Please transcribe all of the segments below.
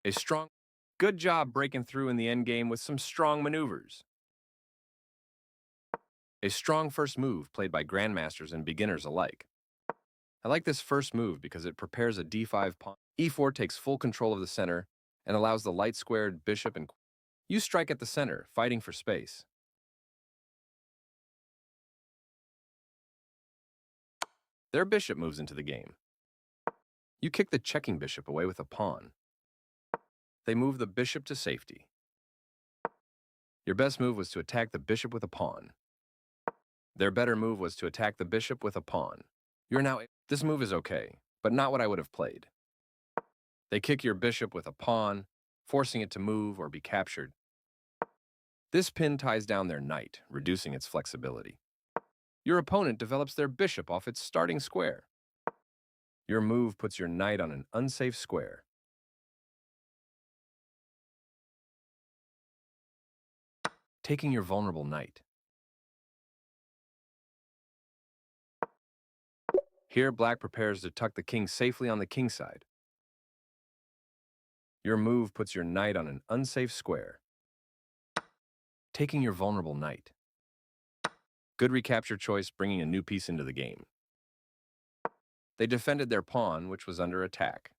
A strong, good job breaking through in the endgame with some strong maneuvers. A strong first move played by grandmasters and beginners alike. I like this first move because it prepares a d5 pawn. e4 takes full control of the center and allows the light-squared bishop and you strike at the center, fighting for space. Their bishop moves into the game. You kick the checking bishop away with a pawn. They move the bishop to safety. Your best move was to attack the bishop with a pawn. Their better move was to attack the bishop with a pawn. This move is okay, but not what I would have played. They kick your bishop with a pawn, forcing it to move or be captured. This pin ties down their knight, reducing its flexibility. Your opponent develops their bishop off its starting square. Your move puts your knight on an unsafe square. Taking your vulnerable knight. Here, black prepares to tuck the king safely on the king side. Your move puts your knight on an unsafe square. Taking your vulnerable knight. Good recapture choice, bringing a new piece into the game. They defended their pawn, which was under attack.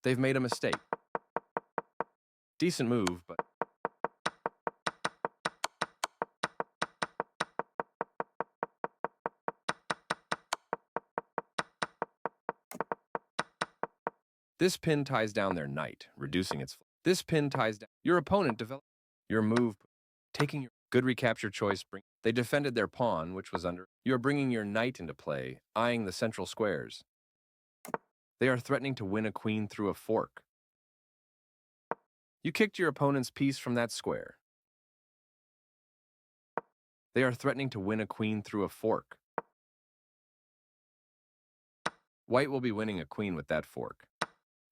They've made a mistake. Decent move, but this pin ties down their knight, reducing its. This pin ties down. Your opponent developed your move, taking your good recapture choice. They defended their pawn, which was under. You are bringing your knight into play, eyeing the central squares. They are threatening to win a queen through a fork. You kicked your opponent's piece from that square. They are threatening to win a queen through a fork. White will be winning a queen with that fork.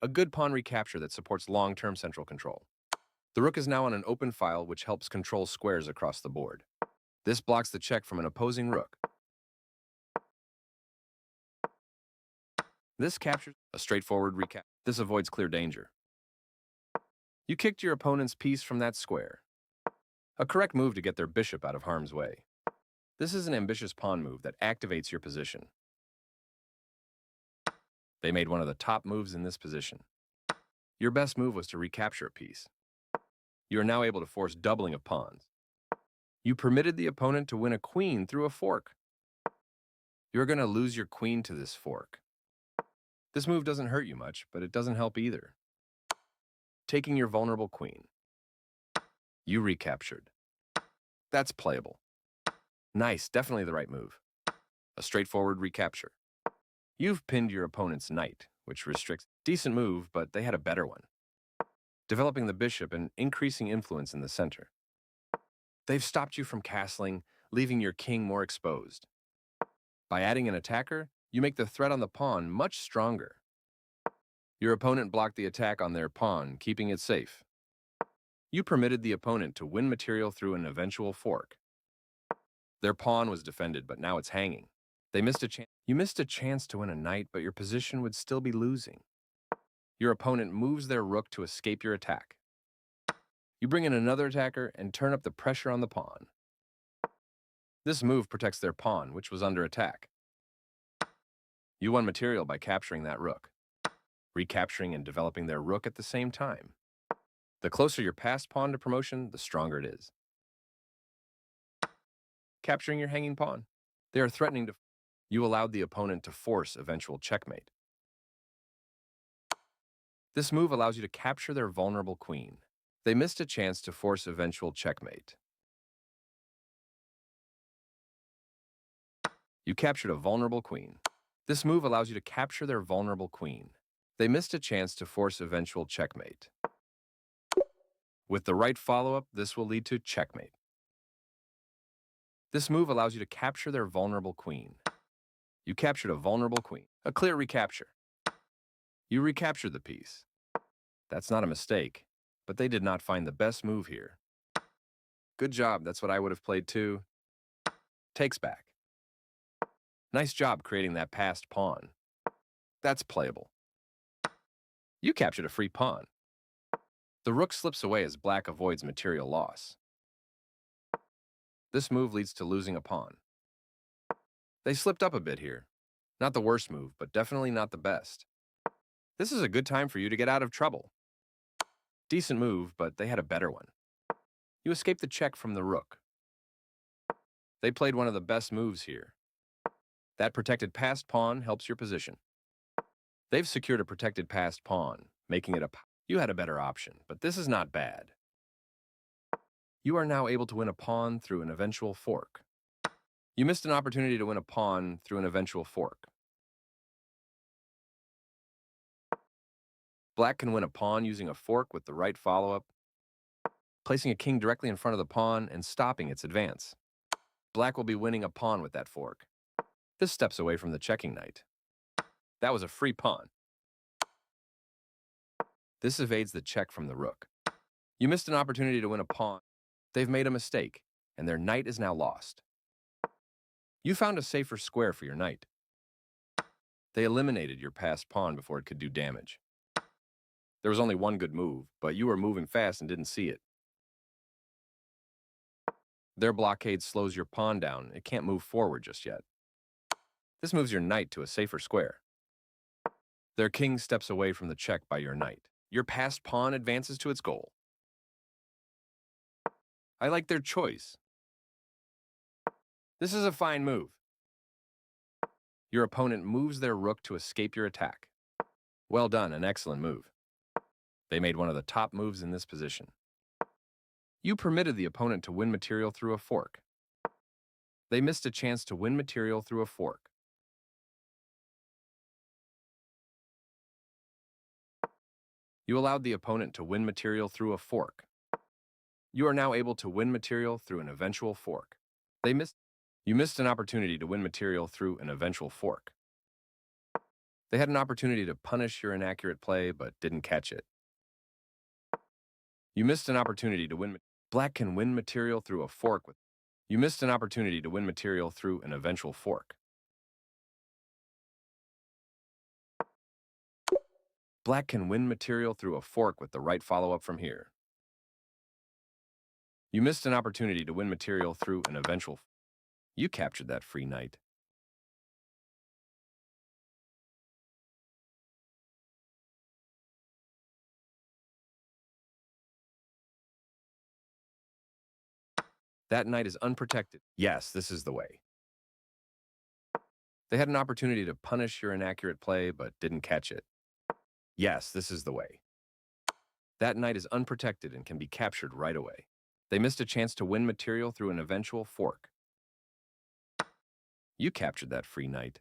A good pawn recapture that supports long-term central control. The rook is now on an open file, which helps control squares across the board. This blocks the check from an opposing rook. This captures a straightforward recap. This avoids clear danger. You kicked your opponent's piece from that square. A correct move to get their bishop out of harm's way. This is an ambitious pawn move that activates your position. They made one of the top moves in this position. Your best move was to recapture a piece. You are now able to force doubling of pawns. You permitted the opponent to win a queen through a fork. You're going to lose your queen to this fork. This move doesn't hurt you much, but it doesn't help either. Taking your vulnerable queen. You recaptured. That's playable. Nice, definitely the right move. A straightforward recapture. You've pinned your opponent's knight, which restricts. Decent move, but they had a better one. Developing the bishop and increasing influence in the center. They've stopped you from castling, leaving your king more exposed. By adding an attacker, you make the threat on the pawn much stronger. Your opponent blocked the attack on their pawn, keeping it safe. You permitted the opponent to win material through an eventual fork. Their pawn was defended, but now it's hanging. They missed a chance. You missed a chance to win a knight, but your position would still be losing. Your opponent moves their rook to escape your attack. You bring in another attacker and turn up the pressure on the pawn. This move protects their pawn, which was under attack. You won material by capturing that rook. recapturing and developing their rook at the same time. The closer your passed pawn to promotion, the stronger it is. Capturing your hanging pawn. They are threatening to... You allowed the opponent to force eventual checkmate. This move allows you to capture their vulnerable queen. They missed a chance to force eventual checkmate. You captured a vulnerable queen. This move allows you to capture their vulnerable queen. They missed a chance to force eventual checkmate. With the right follow-up, this will lead to checkmate. This move allows you to capture their vulnerable queen. You captured a vulnerable queen. A clear recapture. You recaptured the piece. That's not a mistake, but they did not find the best move here. Good job, that's what I would have played too. Takes back. Nice job creating that passed pawn. That's playable. You captured a free pawn. The rook slips away as black avoids material loss. This move leads to losing a pawn. They slipped up a bit here. Not the worst move, but definitely not the best. This is a good time for you to get out of trouble. Decent move, but they had a better one. You escaped the check from the rook. They played one of the best moves here. That protected passed pawn helps your position. They've secured a protected passed pawn, making it a... You had a better option, but this is not bad. You are now able to win a pawn through an eventual fork. You missed an opportunity to win a pawn through an eventual fork. Black can win a pawn using a fork with the right follow-up, placing a king directly in front of the pawn and stopping its advance. Black will be winning a pawn with that fork. This steps away from the checking knight. That was a free pawn. This evades the check from the rook. You missed an opportunity to win a pawn. They've made a mistake, and their knight is now lost. You found a safer square for your knight. They eliminated your passed pawn before it could do damage. There was only one good move, but you were moving fast and didn't see it. Their blockade slows your pawn down. It can't move forward just yet. This moves your knight to a safer square. Their king steps away from the check by your knight. Your passed pawn advances to its goal. I like their choice. This is a fine move. Your opponent moves their rook to escape your attack. Well done, an excellent move. They made one of the top moves in this position. You permitted the opponent to win material through a fork. They missed a chance to win material through a fork. You allowed the opponent to win material through a fork. You are now able to win material through an eventual fork. You missed an opportunity to win material through an eventual fork. They had an opportunity to punish your inaccurate play, but didn't catch it. You missed an opportunity to win. Black can win material through a fork. You missed an opportunity to win material through an eventual fork. Black can win material through a fork with the right follow-up from here. You missed an opportunity to win material through an eventual... You captured that free knight. That knight is unprotected. Yes, this is the way. They had an opportunity to punish your inaccurate play, but didn't catch it. Yes, this is the way. That knight is unprotected and can be captured right away. They missed a chance to win material through an eventual fork. You captured that free knight.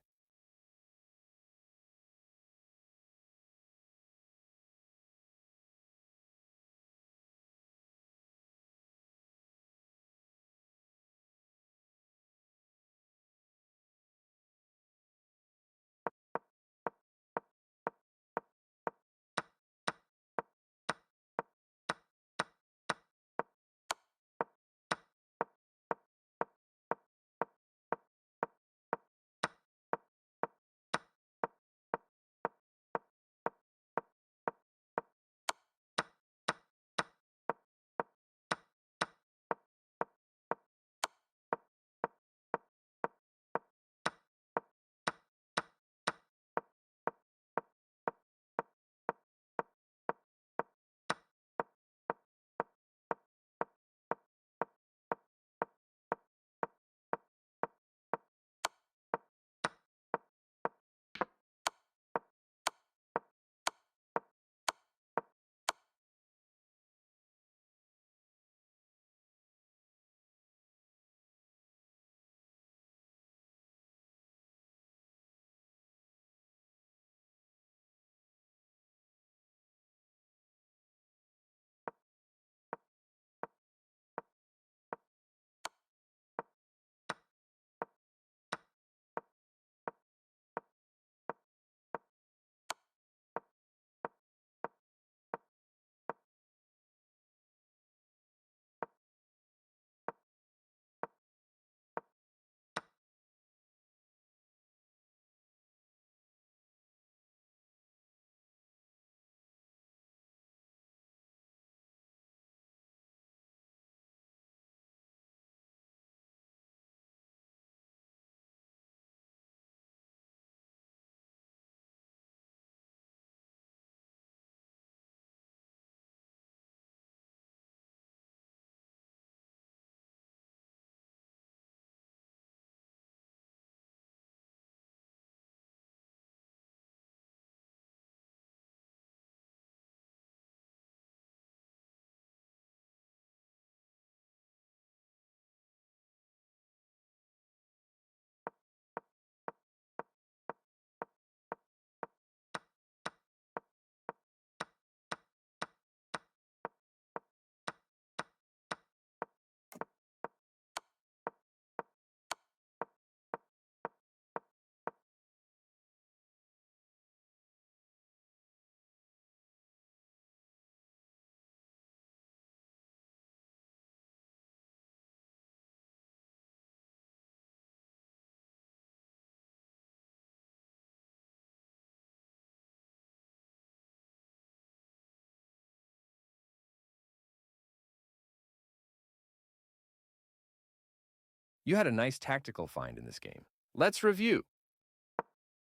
You had a nice tactical find in this game. Let's review.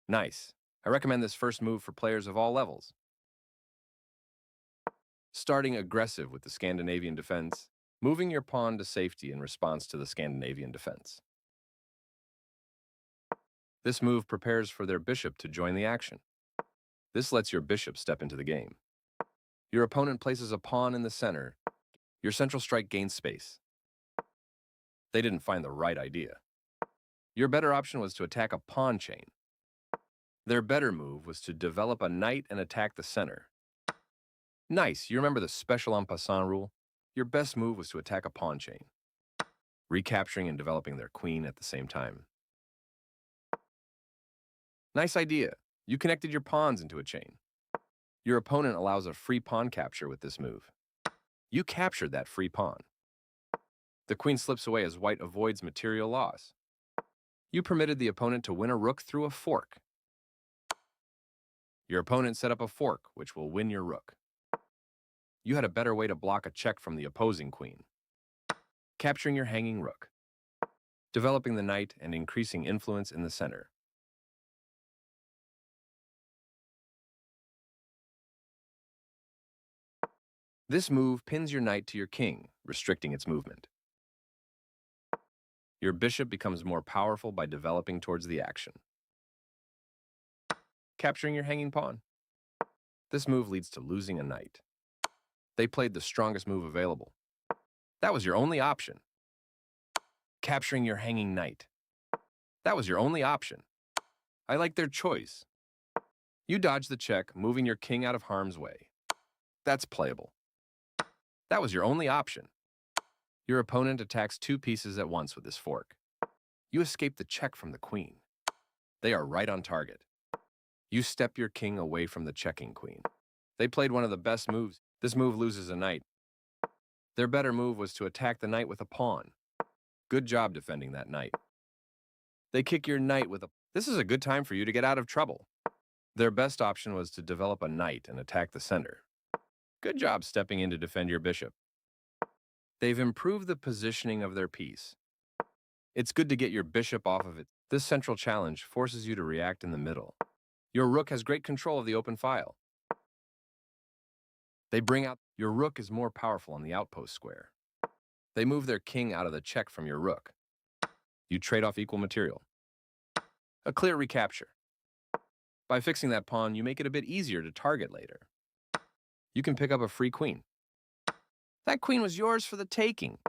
Nice. I recommend this first move for players of all levels. Starting aggressive with the Scandinavian defense, moving your pawn to safety in response to the Scandinavian defense. This move prepares for their bishop to join the action. This lets your bishop step into the game. Your opponent places a pawn in the center. Your central strike gains space. They didn't find the right idea. Your better option was to attack a pawn chain. Their better move was to develop a knight and attack the center. Nice, you remember the special en passant rule? Your best move was to attack a pawn chain, recapturing and developing their queen at the same time. Nice idea. You connected your pawns into a chain. Your opponent allows a free pawn capture with this move. You captured that free pawn. The queen slips away as white avoids material loss. You permitted the opponent to win a rook through a fork. Your opponent set up a fork, which will win your rook. You had a better way to block a check from the opposing queen. Capturing your hanging rook. Developing the knight and increasing influence in the center. This move pins your knight to your king, restricting its movement. Your bishop becomes more powerful by developing towards the action. Capturing your hanging pawn. This move leads to losing a knight. They played the strongest move available. That was your only option. Capturing your hanging knight. That was your only option. I like their choice. You dodged the check, moving your king out of harm's way. That's playable. That was your only option. Your opponent attacks two pieces at once with this fork. You escape the check from the queen. They are right on target. You step your king away from the checking queen. They played one of the best moves. This move loses a knight. Their better move was to attack the knight with a pawn. Good job defending that knight. They kick your knight with a... This is a good time for you to get out of trouble. Their best option was to develop a knight and attack the center. Good job stepping in to defend your bishop. They've improved the positioning of their piece. It's good to get your bishop off of it. This central challenge forces you to react in the middle. Your rook has great control of the open file. They bring out... Your rook is more powerful on the outpost square. They move their king out of the check from your rook. You trade off equal material. A clear recapture. By fixing that pawn, you make it a bit easier to target later. You can pick up a free queen. That queen was yours for the taking.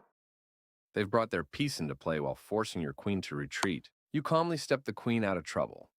They've brought their piece into play while forcing your queen to retreat. You calmly step the queen out of trouble.